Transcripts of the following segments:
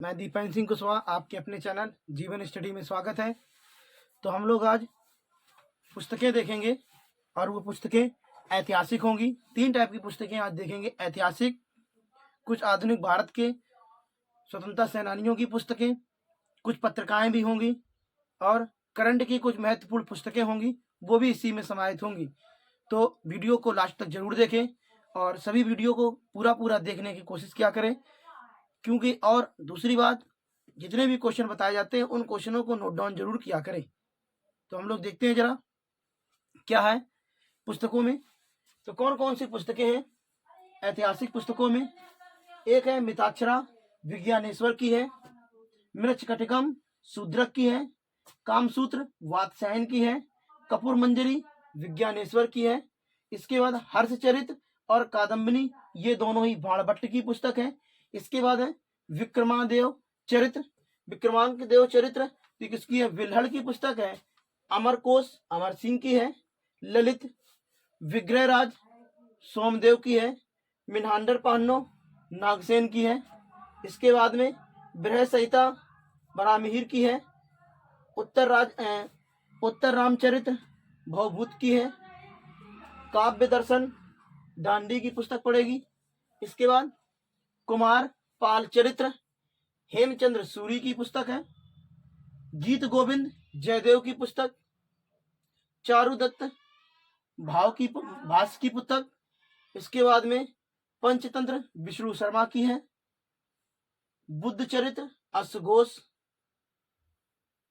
मैं दीपेंद्र सिंह कुशवाहा, आपके अपने चैनल जीवन स्टडी में स्वागत है। तो हम लोग आज पुस्तकें देखेंगे और वो पुस्तकें ऐतिहासिक होंगी। 3 टाइप की पुस्तकें आज देखेंगे। ऐतिहासिक, कुछ आधुनिक भारत के स्वतंत्रता सेनानियों की पुस्तकें, कुछ पत्रिकाएं भी होंगी और करंट की कुछ महत्वपूर्ण पुस्तकें होंगी, वो भी इसी में समाहित होंगी। तो वीडियो को लास्ट तक जरूर देखें और सभी वीडियो को पूरा देखने की कोशिश किया करें, क्योंकि और दूसरी बात, जितने भी क्वेश्चन बताए जाते हैं उन क्वेश्चनों को नोट डाउन जरूर किया करें। तो हम लोग देखते हैं जरा क्या है पुस्तकों में। तो कौन कौन सी पुस्तकें हैं ऐतिहासिक पुस्तकों में। एक है मिताक्षरा विज्ञानेश्वर की है, मृच्छकटिकम शूद्रक की है, कामसूत्र वात्स्यायन की है, कपूर मंजरी विज्ञानेश्वर की है। इसके बाद हर्षचरित और कादम्बिनी, ये दोनों ही बाणभट्ट की पुस्तक है। इसके बाद है विक्रमादेव चरित्र, विक्रमांकदेव चरित्र किसकी है, विल्हड़ की पुस्तक है। अमरकोश अमर सिंह की है। ललित विग्रहराज सोमदेव की है। मिन्हांडर पान्नो नागसेन की है। इसके बाद में बृहद संहिता बरामिहिर की है। उत्तर रामचरित्र भवभूत की है। काव्य दर्शन दांडी की पुस्तक पड़ेगी। इसके बाद कुमार पाल चरित्र हेमचंद्र सूरी की पुस्तक है। गीत गोविंद जयदेव की पुस्तक, चारुदत्त भास की पुस्तक। इसके बाद में पंचतंत्र विष्णु शर्मा की है। बुद्ध चरित्र अश्वघोष,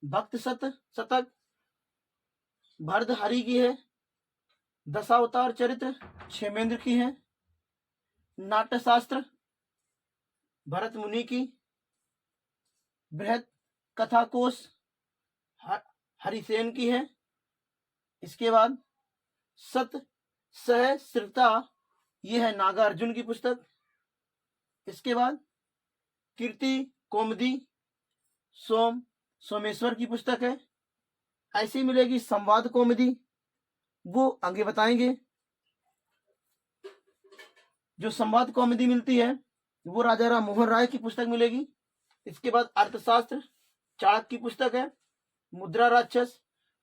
भक्त शतक भर्तहरि की है। दशावतार चरित्र क्षेमेंद्र की है। नाट्यशास्त्र भरत मुनि की। बृहद कथा कोश हरिसेन की है। इसके बाद सत सहस्रता, यह है नागार्जुन की पुस्तक। इसके बाद कीर्ति कौमुदी सोमेश्वर की पुस्तक है। ऐसी मिलेगी संवाद कौमुदी, वो आगे बताएंगे। जो संवाद कौमुदी मिलती है वो राजा राम मोहन राय की पुस्तक मिलेगी। इसके बाद अर्थशास्त्र चाणक्य की पुस्तक है। मुद्रा राक्षस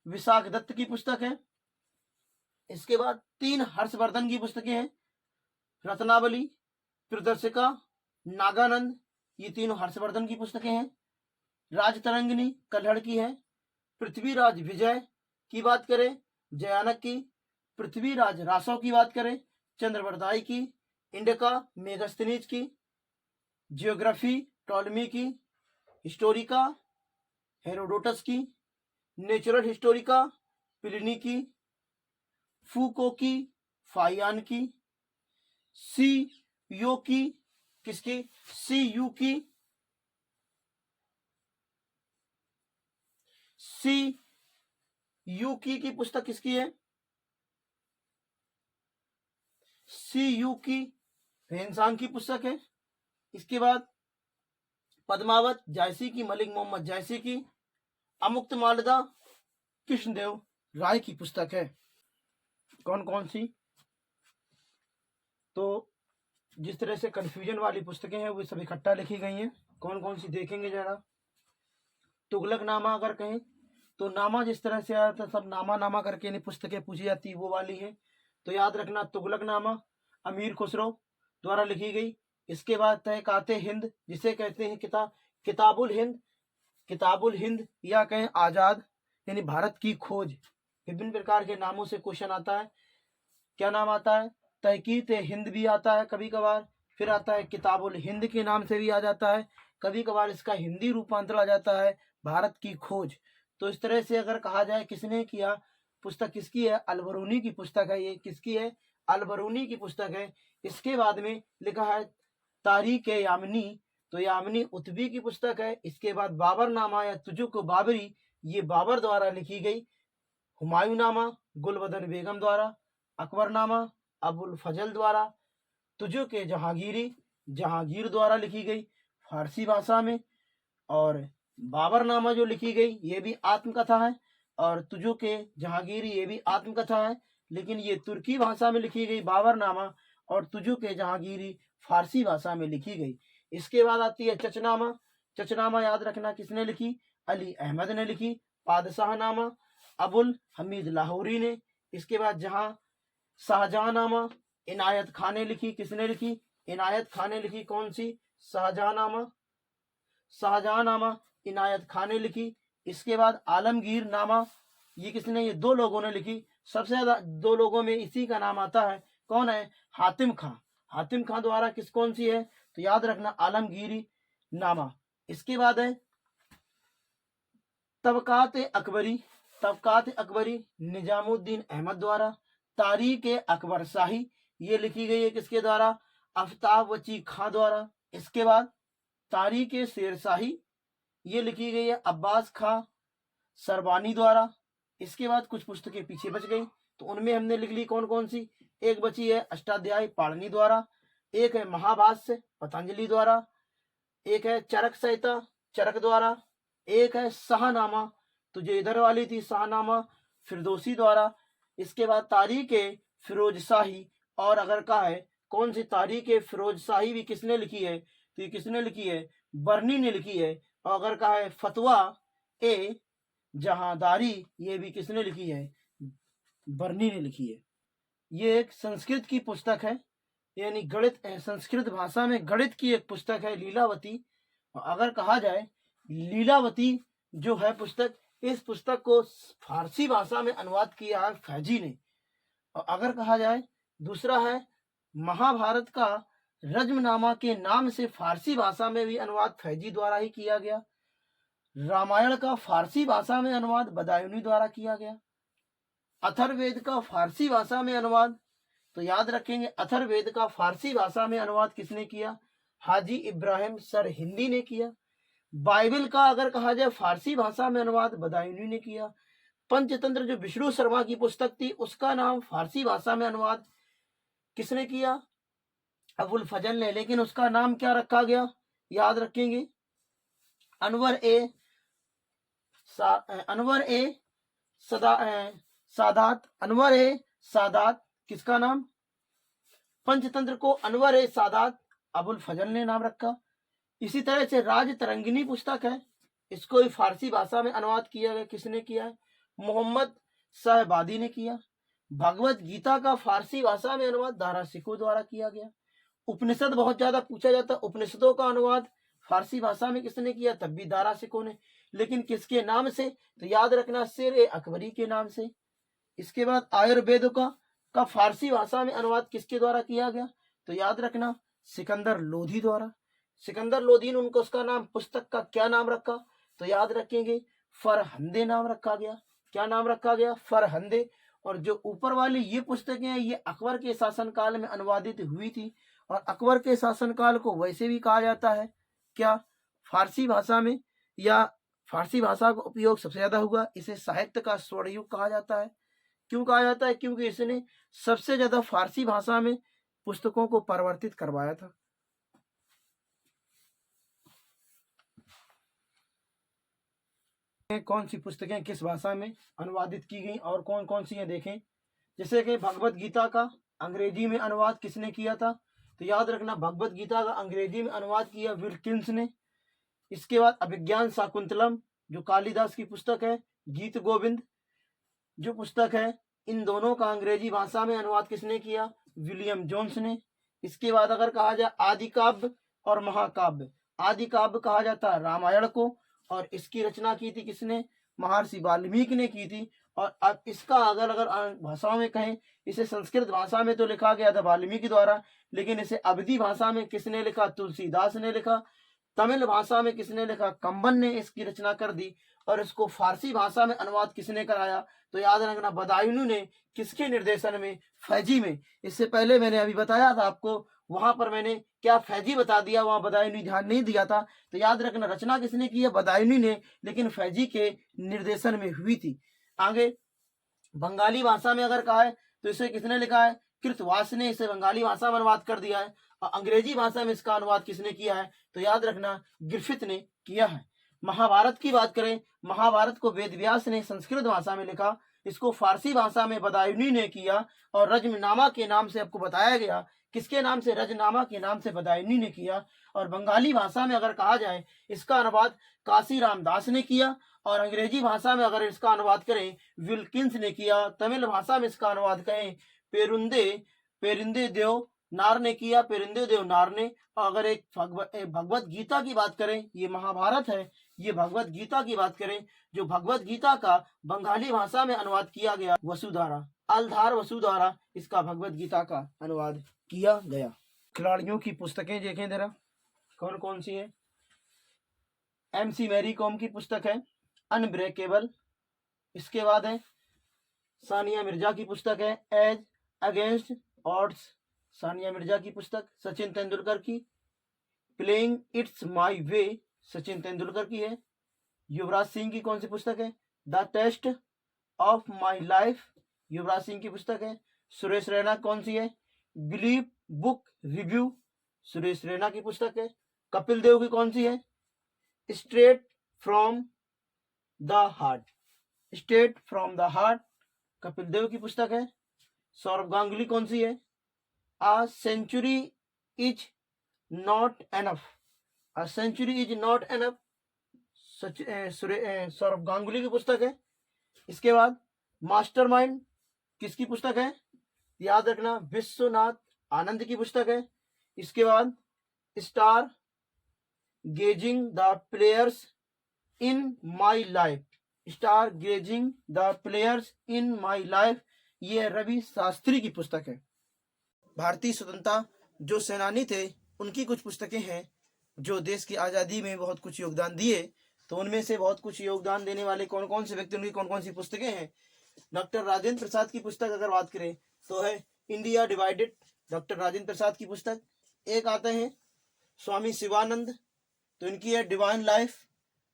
विशाख दत्त की पुस्तक है। इसके बाद 3 हर्षवर्धन की पुस्तकें हैं। रत्नावली, प्रदर्शिका, नागानंद, ये तीनों हर्षवर्धन की पुस्तकें हैं। राजतरंगिणी कल्हड़ की है। पृथ्वीराज विजय की बात करें जयानक की। पृथ्वीराज रासव की बात करें चंद्रवरदाई की। इंडिका मेगास्थनीज की। जियोग्राफी टॉलमी की। हिस्टोरिका हेरोडोटस की। नेचुरल हिस्टोरिका प्लिनी की। फूको की फाइयान की। सी यू की किसकी, सी यू की की पुस्तक किसकी है, सी यू की रेंसांग की पुस्तक है। इसके बाद पद्मावत जायसी की, मलिक मोहम्मद जायसी की। अमुक्त मालदा कृष्णदेव राय की पुस्तक है। कौन कौन सी, तो जिस तरह से कंफ्यूजन वाली पुस्तकें हैं वो सब इकट्ठा लिखी गई हैं। कौन कौन सी देखेंगे जरा। तुगलक नामा अगर कहें तो नामा जिस तरह से आया था, सब नामा करके नहीं पुस्तकें पूछी जाती, वो वाली है। तो याद रखना, तुगलक नामा अमीर खुसरो द्वारा लिखी गई। इसके बाद तहकाते हिंद, जिसे कहते हैं किताबुल हिंद या कहें आजाद, यानी भारत की खोज। विभिन्न प्रकार के नामों से क्वेश्चन आता है। क्या नाम आता है, तहकीत हिंद भी आता है कभी कभार, फिर आता है किताबुल हिंद के नाम से भी आ जाता है, कभी कभार इसका हिंदी रूपांतर आ जाता है भारत की खोज। तो इस तरह से अगर कहा जाए किसने किया, पुस्तक किसकी है, अलबरूनी की पुस्तक है। ये किसकी है, अलबरूनी की पुस्तक है। इसके बाद में लिखा है तारीख यामनी, तो यामनी उत्बी की पुस्तक है। इसके बाद बाबरनामा या तुजुक बाबरी, ये बाबर द्वारा लिखी गई। हुमायूंनामा गुलबदन बेगम द्वारा। अकबरनामा अबुल फजल द्वारा। तुजुक जहांगीर द्वारा लिखी गई फारसी भाषा में। और बाबरनामा जो लिखी गई ये भी आत्मकथा है, और तुजुक जहांगीरी ये भी आत्मकथा है, लेकिन ये तुर्की भाषा में लिखी गई बाबरनामा, और तुजुक जहांगीरी फारसी भाषा में लिखी गई। इसके बाद आती है चचनामा, चचनामा याद रखना किसने लिखी, अली अहमद ने लिखी। पादशाहनामा अबुल हमीद लाहौरी ने। इसके बाद जहां शाहजहांनामा इनायत खान ने लिखी, किसने लिखी, इनायत खान ने लिखी। कौन सी, शाहजहांनामा, शाहजहांनामा इनायत खान ने लिखी। इसके बाद आलमगीर नामा, ये किसने, ये दो लोगों ने लिखी। सबसे ज्यादा दो लोगों में इसी का नाम आता है, कौन है, हातिम खां। हातिम खां द्वारा किस कौन सी है, तो याद रखना आलमगीरी नामा। इसके बाद है तबकात अकबरी। तबकात अकबरी निजामुद्दीन अहमद द्वारा। तारीख अकबर शाही, ये लिखी गई है किसके द्वारा, आफ्ताब वची खां द्वारा। इसके बाद तारीख शेर शाही, ये लिखी गई है अब्बास खां सरबानी द्वारा। इसके बाद कुछ पुस्तकें पीछे बच गई, तो उनमें हमने लिख ली कौन कौन सी। एक बची है अष्टाध्यायी पाणिनि द्वारा, एक है महाभाष्य पतंजलि द्वारा, एक है चरक संहिता चरक द्वारा, एक है शाहनामा, तो जो इधर वाली थी शाहनामा फिरदौसी द्वारा। इसके बाद तारीख फिरोज शाही, और अगर कहा है कौन सी तारीख फिरोज शाही भी किसने लिखी है, तो ये किसने लिखी है, बर्नी ने लिखी है। और अगर कहा है फतवा ए जहांदारी, ये भी किसने लिखी है, बर्नी ने लिखी है। ये एक संस्कृत की पुस्तक है, यानी गणित, संस्कृत भाषा में गणित की एक पुस्तक है लीलावती। और अगर कहा जाए लीलावती जो है पुस्तक, इस पुस्तक को फारसी भाषा में अनुवाद किया है फैजी ने। और अगर कहा जाए दूसरा है महाभारत का रज्मनामा के नाम से फारसी भाषा में भी अनुवाद फैजी द्वारा ही किया गया। रामायण का फारसी भाषा में अनुवाद बदायूनी द्वारा किया गया। अथर्ववेद का फारसी भाषा में अनुवाद, तो याद रखेंगे अथर्ववेद का फारसी भाषा में अनुवाद किसने किया, हाजी इब्राहिम सर हिंदी ने किया। बाइबल का अगर कहा जाए फारसी भाषा में अनुवाद बदायूनी ने किया। पंचतंत्र जो विष्णु शर्मा की पुस्तक थी, उसका नाम फारसी भाषा में अनुवाद किसने किया, अबुल फजल ने। लेकिन उसका नाम क्या रखा गया, याद रखेंगे अनवर ए सादात। अनवर ए सादात किसका नाम, पंचतंत्र को अनवर ए सादात अबुल फजल ने नाम रखा। इसी तरह से राज तरंगिनी पुस्तक है, इसको भी फारसी भाषा में अनुवाद किया गया, किसने किया है, मोहम्मद सहबादी ने किया। भगवत गीता का फारसी भाषा में अनुवाद दारा सिको द्वारा किया गया। उपनिषद बहुत ज्यादा पूछा जाता है, उपनिषदों का अनुवाद फारसी भाषा में किसने किया, तब भी दारा सिको ने। लेकिन किसके नाम से, तो याद रखना शेर अकबरी के नाम से। इसके बाद आयुर्वेद का फारसी भाषा में अनुवाद किसके द्वारा किया गया, तो याद रखना सिकंदर लोधी द्वारा। सिकंदर लोधी ने उनको उसका नाम, पुस्तक का क्या नाम रखा, तो याद रखेंगे फरहंदे नाम रखा गया। क्या नाम रखा गया, फरहंदे। और जो ऊपर वाली ये पुस्तकें हैं, ये अकबर के शासनकाल में अनुवादित हुई थी। और अकबर के शासनकाल को वैसे भी कहा जाता है क्या, फारसी भाषा में, या फारसी भाषा का उपयोग सबसे ज्यादा हुआ, इसे साहित्य का स्वर्ण युग कहा जाता है। क्यों कहा जाता है, क्योंकि इसने सबसे ज्यादा फारसी भाषा में पुस्तकों को परिवर्तित करवाया था। कौन सी पुस्तकें किस भाषा में अनुवादित की गई और कौन कौन सी हैं देखें। जैसे कि भगवत गीता का अंग्रेजी में अनुवाद किसने किया था, तो याद रखना भगवत गीता का अंग्रेजी में अनुवाद किया विल्किंस ने। इसके बाद अभिज्ञान शाकुंतलम जो कालिदास की पुस्तक है, गीत गोविंद जो पुस्तक है, इन दोनों का अंग्रेजी भाषा में अनुवाद किसने किया, विलियम जोन्स ने। इसके बाद अगर कहा जाए आदि काव्य और महाकाव्य, आदि काव्य कहा जाता है रामायण को, और इसकी रचना की थी किसने, महर्षि वाल्मीकि ने की थी। और अब इसका अगर भाषाओं में कहें, इसे संस्कृत भाषा में तो लिखा गया था वाल्मीकि द्वारा, लेकिन इसे अवधी भाषा में किसने लिखा, तुलसीदास ने लिखा। तमिल भाषा में किसने लिखा, कंबन ने इसकी रचना कर दी। और इसको फारसी भाषा में अनुवाद किसने कराया, तो याद रखना बदायूनी ने। किसके निर्देशन में, फैजी में। इससे पहले मैंने अभी बताया था आपको, वहां पर मैंने क्या फैजी बता दिया, वहां बदायूनी ध्यान नहीं दिया था। तो याद रखना रचना किसने की है, बदायूनी ने, लेकिन फैजी के निर्देशन में हुई थी। आगे बंगाली भाषा में अगर कहा है, तो इसे किसने लिखा है, कृतवास ने इसे बंगाली भाषा में अनुवाद कर दिया है। और अंग्रेजी भाषा में इसका अनुवाद किसने किया है, तो याद रखना ग्रिफिथ ने किया है। महाभारत की बात करें, महाभारत को वेद व्यास ने संस्कृत भाषा में लिखा, इसको फारसी भाषा में बदायूनी ने किया और रजमनामा के नाम से आपको बताया गया। किसके नाम से? रजनामा के नाम से बदायूनी ने किया। और बंगाली भाषा में अगर कहा जाए इसका अनुवाद काशी रामदास ने किया। और अंग्रेजी भाषा में अगर इसका अनुवाद करें विल्किंस ने किया। तमिल भाषा में इसका अनुवाद कहें पेरिंदे देव नार ने किया, पेरिंदे देव नार ने। अगर एक भगवत गीता की बात करें, ये महाभारत है, ये भगवत गीता की बात करें, जो भगवत गीता का बंगाली भाषा में अनुवाद किया गया वसुधारा, अलधार वसुधारा, इसका भगवत गीता का अनुवाद किया गया। खिलाड़ियों की पुस्तकें देखें जरा कौन कौन सी है। MC मैरी कॉम की पुस्तक है अनब्रेकेबल। इसके बाद है सानिया मिर्जा की पुस्तक है age against odds. Sania Mirza की पुस्तक। सचिन तेंदुलकर की playing it's my way, Sachin Tendulkar की है। युवराज सिंह की कौन सी पुस्तक है? The test of my life, Yuvraj Singh की पुस्तक है। सुरेश रैना कौन सी है? Believe book review, Suresh Raina की पुस्तक है। कपिल देव की कौन सी है? Straight from the heart, straight from the heart, Kapil Dev की पुस्तक है। सौरभ गांगुली कौन सी है? A century is not enough, A century is not enough, Saurabh Ganguly की पुस्तक है। इसके बाद मास्टरमाइंड किसकी पुस्तक है? याद रखना विश्वनाथ आनंद की पुस्तक है। इसके बाद star gazing the players in my life, star gazing the players in my life, ये रवि शास्त्री की पुस्तक है। भारतीय स्वतंत्रता जो सेनानी थे उनकी कुछ पुस्तकें हैं जो देश की आज़ादी में बहुत कुछ योगदान दिए। तो उनमें से बहुत कुछ योगदान देने वाले कौन कौन से व्यक्ति, उनकी कौन कौन सी पुस्तकें हैं। डॉक्टर राजेंद्र प्रसाद की पुस्तक अगर बात करें तो है India divided, doctor Rajendra Prasad की पुस्तक। एक आते हैं स्वामी शिवानंद, तो इनकी है डिवाइन लाइफ।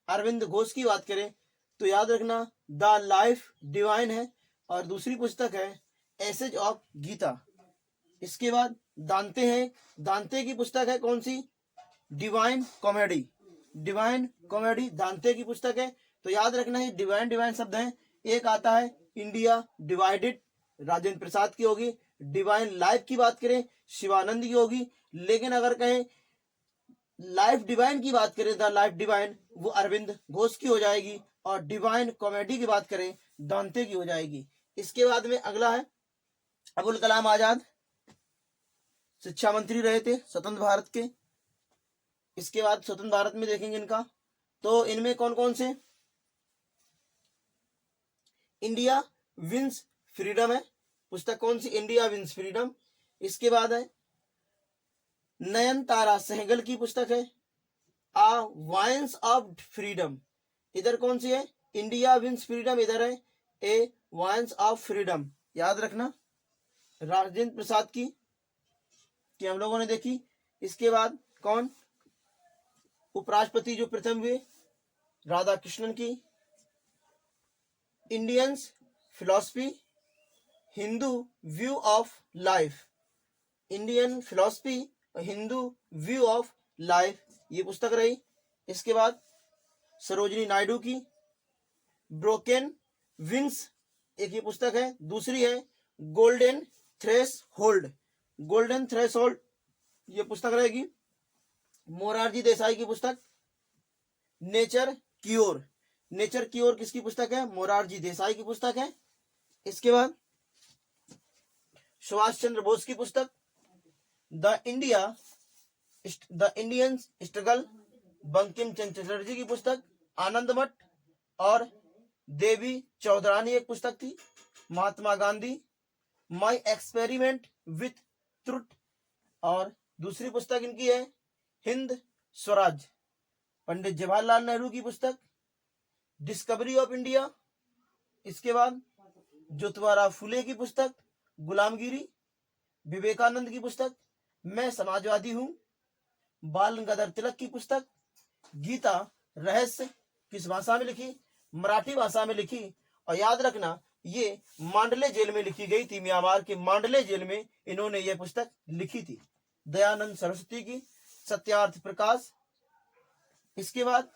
अरविंद घोष की बात करें तो याद रखना द लाइफ डिवाइन है। और दूसरी पुस्तक है एसेज ऑफ गीता। इसके बाद दांते हैं, दांते की पुस्तक है कौन सी? डिवाइन कॉमेडी, डिवाइन कॉमेडी दांते की पुस्तक है। तो याद रखना है डिवाइन डिवाइन शब्द है। एक आता है इंडिया डिवाइडेड, राजेंद्र प्रसाद की होगी। डिवाइन लाइफ की बात करें शिवानंद की होगी। लेकिन अगर कहें लाइफ डिवाइन की बात करें, द लाइफ डिवाइन, वो अरविंद घोष की हो जाएगी। और डिवाइन कॉमेडी की बात करें दांते की हो जाएगी। इसके बाद में अगला है अबुल कलाम आजाद, शिक्षा मंत्री रहे थे स्वतंत्र भारत के। इसके बाद स्वतंत्र भारत में देखेंगे इनका, तो इनमें कौन कौन से? इंडिया विंस फ्रीडम है पुस्तक, कौन सी? India wins freedom. इसके बाद है नयनतारा सहगल की पुस्तक है आ वाइन्स ऑफ फ्रीडम। इधर कौन सी है? इंडिया विंस फ्रीडम, इधर है ए वाइन्स ऑफ फ्रीडम। याद रखना राजेंद्र प्रसाद की कि हम लोगों ने देखी। इसके बाद कौन? उपराष्ट्रपति जो प्रथम हुए राधा कृष्णन की। Indians philosophy, Hindu view of life, Indian philosophy, Hindu view of life, ये पुस्तक रही। इसके बाद सरोजिनी नायडू की ब्रोकन विंग्स, एक ये पुस्तक है। दूसरी है golden threshold, golden threshold, ये पुस्तक रहेगी। मोरारजी देसाई की पुस्तक नेचर क्योर, नेचर क्योर किसकी पुस्तक है? मोरारजी देसाई की पुस्तक है। इसके बाद सुभाष चंद्र बोस की पुस्तक the Indian struggle, Bankim Chandra Chatterjee की पुस्तक आनंद मठ। और देवी चौधरानी एक पुस्तक थी। Mahatma Gandhi my experiment with truth. और दूसरी पुस्तक इनकी है हिंद स्वराज। पंडित जवाहरलाल नेहरू की पुस्तक डिस्कवरी ऑफ इंडिया। इसके बाद ज्योतिबा फुले की पुस्तक गुलामगिरी। विवेकानंद की पुस्तक मैं समाजवादी हूं। बाल गंगाधर तिलक की पुस्तक गीता रहस्य, किस भाषा में लिखी? मराठी भाषा में लिखी। और याद रखना ये मांडले जेल में लिखी गई थी, म्यांमार के मांडले जेल में इन्होंने ये पुस्तक लिखी थी। दयानंद सरस्वती की सत्यार्थ प्रकाश। इसके बाद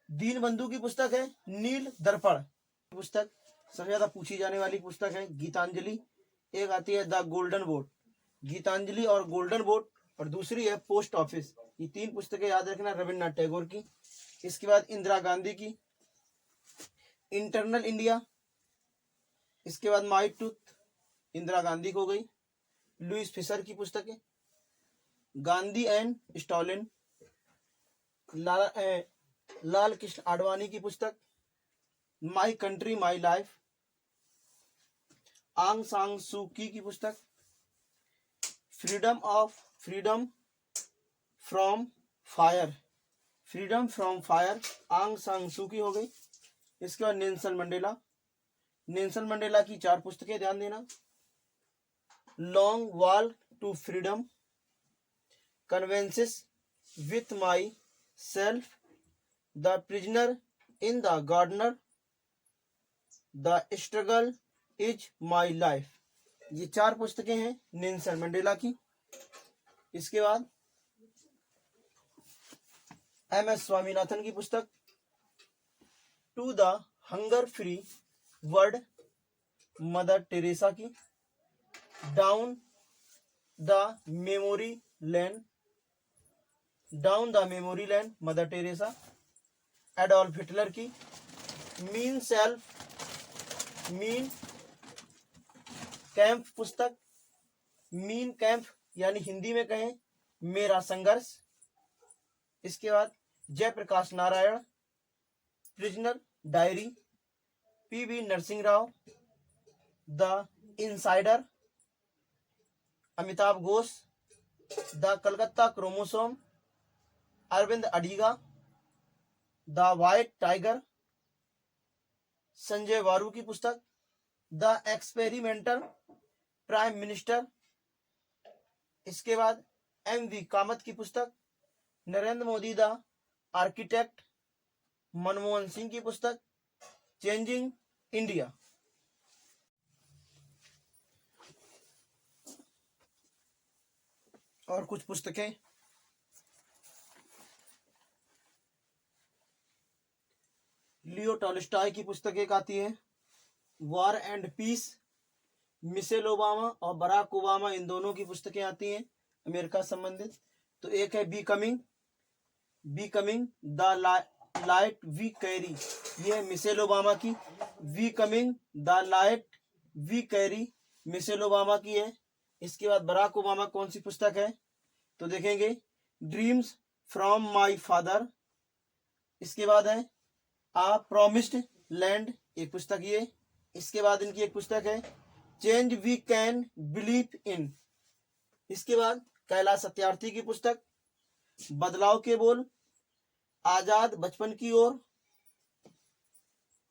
दीनबंधु की पुस्तक है नील दर्पण पुस्तक। सबसे ज्यादा पूछी जाने वाली पुस्तक है गीतांजलि, एक आती है द गोल्डन बोट, गीतांजलि और गोल्डन बोट, और दूसरी है पोस्ट ऑफिस। ये तीन पुस्तकें याद रखना रविन्द्रनाथ टैगोर की। इसके बाद इंदिरा गांधी की इंटरनल इंडिया, इसके बाद माई टूथ, इंदिरा गांधी को हो गई। लुइस फिशर की पुस्तकें गांधी एंड स्टॉलिन, लाल कृष्ण आडवाणी की पुस्तक माई कंट्री माई लाइफ, आंग सांग सू की पुस्तक freedom from fire, freedom from fire, आंग सांग सू की हो गई। इसके बाद नेल्सन मंडेला की 4 पुस्तकें ध्यान देना, long walk to freedom, conversations with myself, the prisoner in the gardener, the struggle is my life. ये 4 पुस्तकें हैं नेल्सन मंडेला की। इसके बाद MS स्वामीनाथन की पुस्तक to the hunger free world, mother Teresa की down the memory lane, mother Teresa. Adolf Hitler की मीन कैंप पुस्तक, मीन कैंप यानी हिंदी में कहें मेरा संघर्ष। इसके बाद Jayaprakash Narayan prisoner diary, PV Narasimha Rao the insider, Amitabh Ghosh the Calcutta chromosome, Aravind Adiga the white tiger, Sanjay Baru की पुस्तक द एक्सपेरिमेंटल प्राइम मिनिस्टर। इसके बाद MV कामत की पुस्तक नरेंद्र मोदी द आर्किटेक्ट, मनमोहन सिंह की पुस्तक चेंजिंग इंडिया। और कुछ पुस्तकें लियो टॉल्स्टॉय की पुस्तक एक आती है war and peace, Michelle Obama और बराक ओबामा इन दोनों की पुस्तकें आती हैं अमेरिका संबंधित। तो एक है becoming the light we carry, ये है मिशेल ओबामा की। Becoming the light we carry Michelle Obama की है। इसके बाद बराक ओबामा कौन सी पुस्तक है तो देखेंगे ड्रीम्स फ्रॉम माई फादर। इसके बाद है आ प्रॉमिस्ड लैंड, एक पुस्तक ये। इसके बाद इनकी एक पुस्तक है change we can believe in. इसके बाद कैलाश सत्यार्थी की पुस्तक बदलाव के बोल, आजाद बचपन की ओर,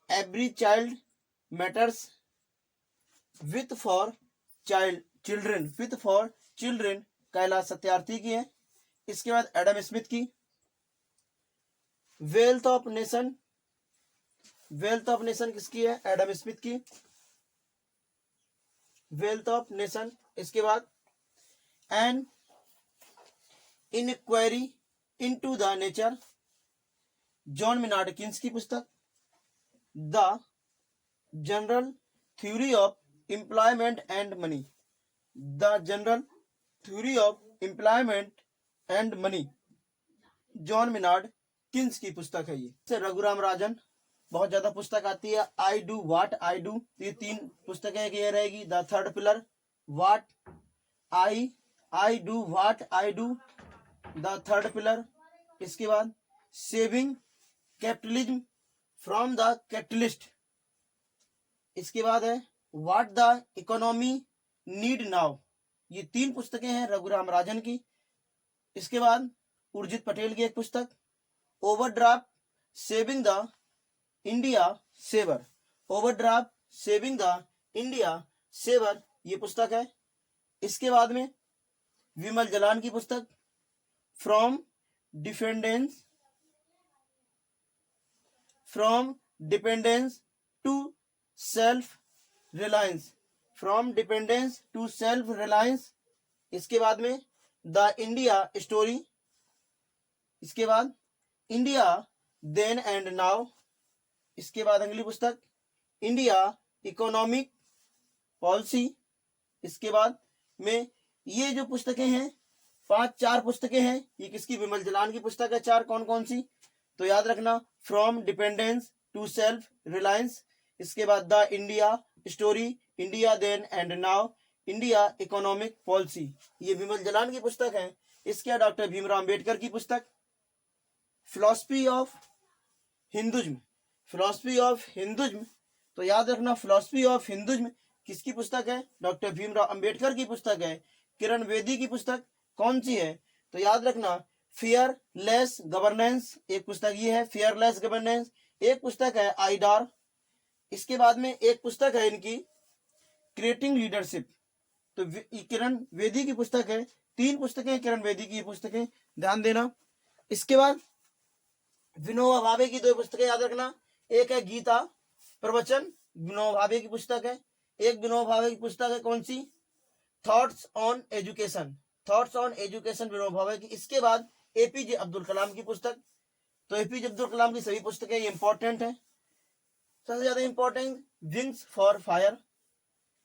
every child matters, with for children Kailash Satyarthi की है। इसके बाद एडम स्मिथ की वेल्थ ऑफ नेशन किसकी है एडम स्मिथ की, वेल्थ ऑफ नेशन। इसके बाद an inquiry into the nature, John Maynard Keynes की पुस्तक, the general theory of employment and money, the general theory of employment and money, John Maynard Keynes की पुस्तक है ये। रघुराम राजन, बहुत ज्यादा पुस्तक आती है I do what I do, ये 3 पुस्तकें ये रहेगी। The third pillar, what I do what I do, the third pillar. इसके बाद saving capitalism from the capitalist. इसके बाद है what the economy need now, ये 3 पुस्तकें हैं रघुराम राजन की। इसके बाद उर्जित पटेल की एक पुस्तक overdraft saving the India saver, overdraft saving the India saver, ये पुस्तक है। इसके बाद में विमल जलान की पुस्तक from dependence to self reliance, इसके बाद में द इंडिया स्टोरी। इसके बाद इंडिया देन एंड नाउ। इसके बाद अगली पुस्तक इंडिया इकोनॉमिक पॉलिसी। इसके बाद में ये जो पुस्तकें हैं, 4 पुस्तकें हैं, ये किसकी, विमल जलान की पुस्तक है। 4 कौन कौन सी, तो याद रखना, from dependence to self reliance, इसके बाद the India story, India then and now, India economic policy, ये विमल जलान की पुस्तक है। इसके डॉक्टर भीमराव अंबेडकर की पुस्तक philosophy of Hinduism, philosophy of Hinduism, तो याद रखना फिलॉसफी ऑफ हिंदुज्म किसकी पुस्तक है, डॉक्टर भीमराव अंबेडकर की पुस्तक है। किरण बेदी की पुस्तक कौन सी है, तो याद रखना फियरलेस गवर्नेंस, एक पुस्तक ये है फियरलेस गवर्नेंस, एक पुस्तक है आइडार। इसके बाद में एक पुस्तक है इनकी क्रिएटिंग लीडरशिप, तो किरण बेदी की पुस्तक है। 3 पुस्तकें किरण बेदी की पुस्तकें, ध्यान देना। इसके बाद विनोबा भावे की 2 पुस्तकें याद रखना, एक है गीता प्रवचन, विनोबा भावे की पुस्तक है। एक विनोबा भावे की पुस्तक है कौन सी, thoughts on education, thoughts on education Vinoba Bhave की। इसके बाद एपीजे अब्दुल कलाम की पुस्तक, तो एपीजे अब्दुल कलाम की सभी पुस्तकें ये इंपॉर्टेंट है। सबसे ज्यादा important wings for fire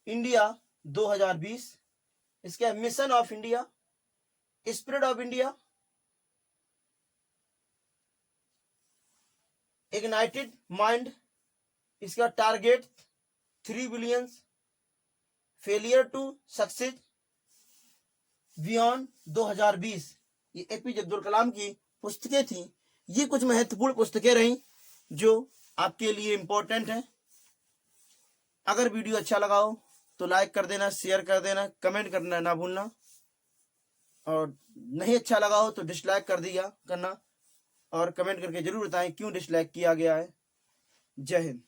India 2020, इसके mission of India, spirit of India, ignited mind, इसका target 3 billion, failure to success beyond 2020, ये एपीजे अब्दुल कलाम की पुस्तकें थी। ये कुछ महत्वपूर्ण पुस्तकें रहीं जो आपके लिए इंपॉर्टेंट हैं। अगर वीडियो अच्छा लगा हो तो लाइक कर देना, शेयर कर देना, कमेंट करना ना भूलना, और नहीं अच्छा लगा हो तो डिसलाइक कर दिया करना, और कमेंट करके जरूर बताएं क्यों डिसलाइक किया गया है। जय हिंद।